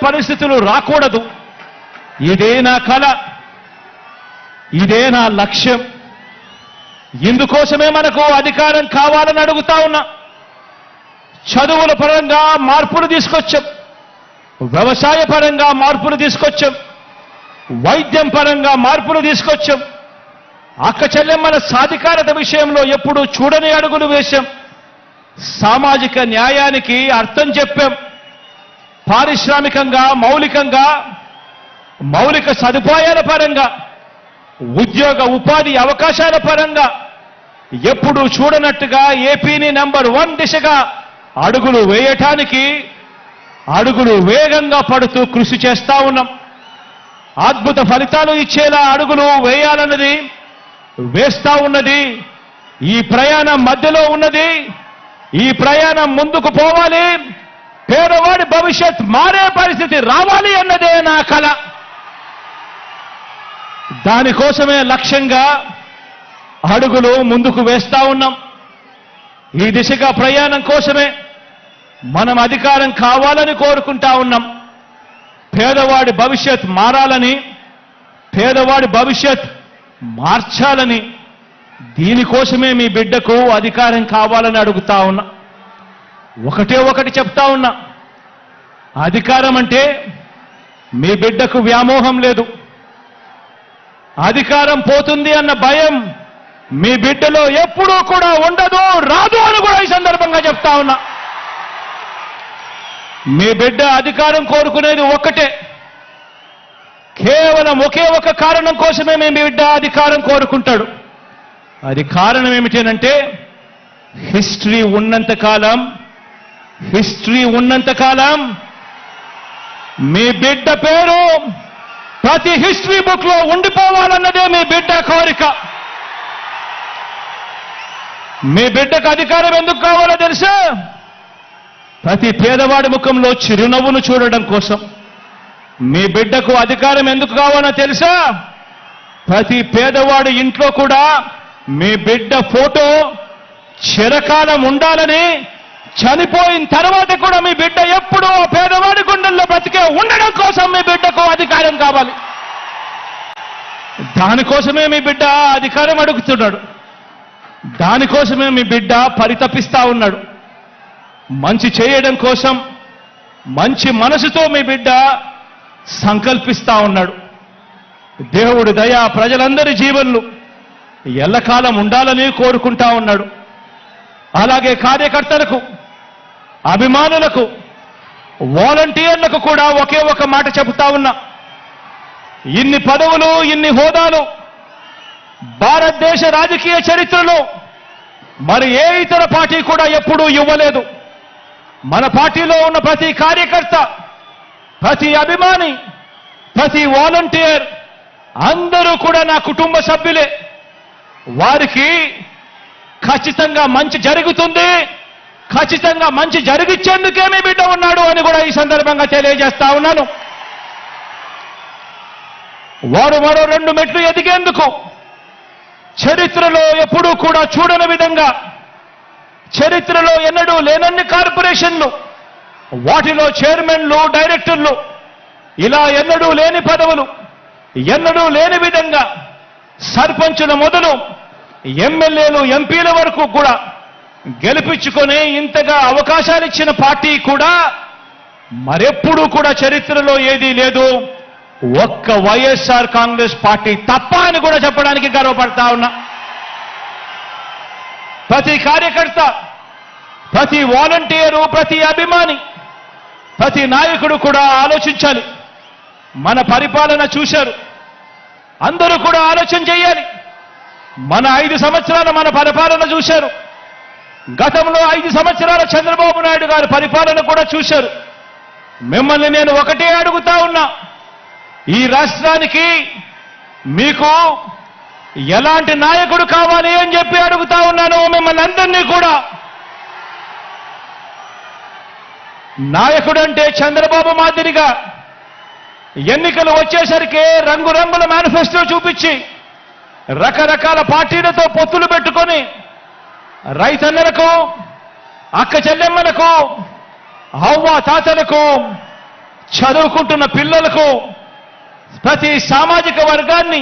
పరిస్థితులు రాకూడదు. ఇదే నా కల, ఇదే నా లక్ష్యం. ఇందుకోసమే మనకు అధికారం కావాలని అడుగుతా ఉన్నా. చదువుల పరంగా మార్పులు తీసుకొచ్చాం, వ్యవసాయ పరంగా మార్పులు తీసుకొచ్చాం, వైద్యం పరంగా మార్పులు తీసుకొచ్చాం, అక్క చెల్లెమ్మల సాధికారత విషయంలో ఎప్పుడూ చూడని అడుగులు వేశాం, సామాజిక న్యాయానికి అర్థం చెప్పాం, పారిశ్రామికంగా మౌలిక సదుపాయాల పరంగా ఉద్యోగ ఉపాధి అవకాశాల పరంగా ఎప్పుడూ చూడనట్టుగా ఏపీని నంబర్ 1 దిశగా అడుగులు వేయటానికి అడుగులు వేగంగా పడుతూ కృషి చేస్తా ఉన్నాం. అద్భుత ఫలితాలు ఇచ్చేలా అడుగులు వేయాలన్నది వేస్తా ఉన్నది. ఈ ప్రయాణం మధ్యలో ఉన్నది. ఈ ప్రయాణం ముందుకు పోవాలి. పేదవాడి భవిష్యత్ మారే పరిస్థితి రావాలి అన్నదే నా కల. దానికోసమే లక్ష్యంగా అడుగులు ముందుకు వేస్తా ఉన్నాం. ఈ దిశగా ప్రయాణం కోసమే మనం అధికారం కావాలని కోరుకుంటా ఉన్నాం. పేదవాడి భవిష్యత్ మారాలని, పేదవాడి భవిష్యత్ మార్చాలని, దీనికోసమే మీ బిడ్డకు అధికారం కావాలని అడుగుతా ఉన్నా. ఒకటి చెప్తా ఉన్నా, అధికారం అంటే మీ బిడ్డకు వ్యామోహం లేదు. అధికారం పోతుంది అన్న భయం మీ బిడ్డలో ఎప్పుడూ కూడా ఉండదు, రాదు అని కూడా ఈ సందర్భంగా చెప్తా ఉన్నా. మీ బిడ్డ అధికారం కోరుకునేది ఒక్కటే, కేవలం ఒకే ఒక కారణం కోసమే మీ బిడ్డ అధికారం కోరుకుంటాడు. అది కారణం ఏమిటంటే హిస్టరీ ఉన్నంత కాలం మీ బిడ్డ పేరు ప్రతి హిస్టరీ బుక్ లో ఉండిపోవాలన్నదే మీ బిడ్డ కోరిక. మీ బిడ్డకు అధికారం ఎందుకు కావాలో తెలుసా? ప్రతి పేదవాడి ముఖంలో చిరునవ్వును చూడడం కోసం. మీ బిడ్డకు అధికారం ఎందుకు కావాలో తెలుసా? ప్రతి పేదవాడి ఇంట్లో కూడా మీ బిడ్డ ఫోటో చిరకాలం ఉండాలని, చనిపోయిన తర్వాత కూడా మీ బిడ్డ ఎప్పుడూ ఆ పేదవాడి గుండెల్లో బ్రతికే ఉండడం కోసం మీ బిడ్డకు అధికారం కావాలి. దానికోసమే మీ బిడ్డ అధికారం అడుగుతున్నాడు. దానికోసమే మీ బిడ్డ పరితపిస్తా ఉన్నాడు. మంచి చేయడం కోసం మంచి మనసుతో మీ బిడ్డ సంకల్పిస్తా ఉన్నాడు. దేవుడి దయ ప్రజలందరి జీవన్లు ఎల్లకాలం ఉండాలని కోరుకుంటా ఉన్నాడు. అలాగే కార్యకర్తలకు, అభిమానులకు, వాలంటీర్లకు కూడా ఒకే ఒక మాట చెబుతా ఉన్నా. ఇన్ని పదవులు, ఇన్ని హోదాలు భారతదేశ రాజకీయ చరిత్రలో మరి ఏ ఇతర పార్టీ కూడా ఎప్పుడూ ఇవ్వలేదు. మన పార్టీలో ఉన్న ప్రతి కార్యకర్త, ప్రతి అభిమాని, ప్రతి వాలంటీర్ అందరూ కూడా నా కుటుంబ సభ్యులే. వారికి ఖచ్చితంగా మంచి జరుగుతుంది, ఖచ్చితంగా మంచి జరిగిచ్చేందుకే మీ బిడ్డ ఉన్నాడు అని కూడా ఈ సందర్భంగా తెలియజేస్తా ఉన్నాను. వారు మరో 2 మెట్లు ఎదిగేందుకు చరిత్రలో ఎప్పుడూ కూడా చూడని విధంగా, చరిత్రలో ఎన్నడూ లేనన్ని కార్పొరేషన్లు, వాటిలో చైర్మన్లు, డైరెక్టర్లు, ఇలా ఎన్నడూ లేని పదవులు, ఎన్నడూ లేని విధంగా సర్పంచుల మొదలు ఎమ్మెల్యేలు, ఎంపీల వరకు కూడా గెలిపించుకొని ఇంతగా అవకాశాలు ఇచ్చిన పార్టీ కూడా మరెప్పుడూ కూడా చరిత్రలో ఏదీ లేదు, ఒక్క వైఎస్ఆర్ కాంగ్రెస్ పార్టీ తప్ప అని కూడా చెప్పడానికి గర్వపడతా ఉన్నా. ప్రతి కార్యకర్త, ప్రతి వాలంటీరు, ప్రతి అభిమాని, ప్రతి నాయకుడు కూడా ఆలోచించాలి. మన పరిపాలన చూశారు, అందరూ కూడా ఆలోచన చేయాలి. మన 5 సంవత్సరాల మన పరిపాలన చూశారు. గతంలో 5 సంవత్సరాల చంద్రబాబు నాయుడు గారి పరిపాలన కూడా చూశారు. మిమ్మల్ని నేను ఒకటే అడుగుతా ఉన్నా, ఈ రాష్ట్రానికి మీకు ఎలాంటి నాయకుడు కావాలి అని చెప్పి అడుగుతా ఉన్నాను మిమ్మల్ని అందరినీ కూడా. నాయకుడు అంటే చంద్రబాబు మాదిరిగా ఎన్నికలు వచ్చేసరికి రంగురంగుల మేనిఫెస్టో చూపించి రకరకాల పార్టీలతో పొత్తులు పెట్టుకొని రైతన్నలకు, అక్క చెల్లెమ్మలకు, అవ్వ తాతలకు చదువుకుంటున్న పిల్లలకు ప్రతి సామాజిక వర్గాన్ని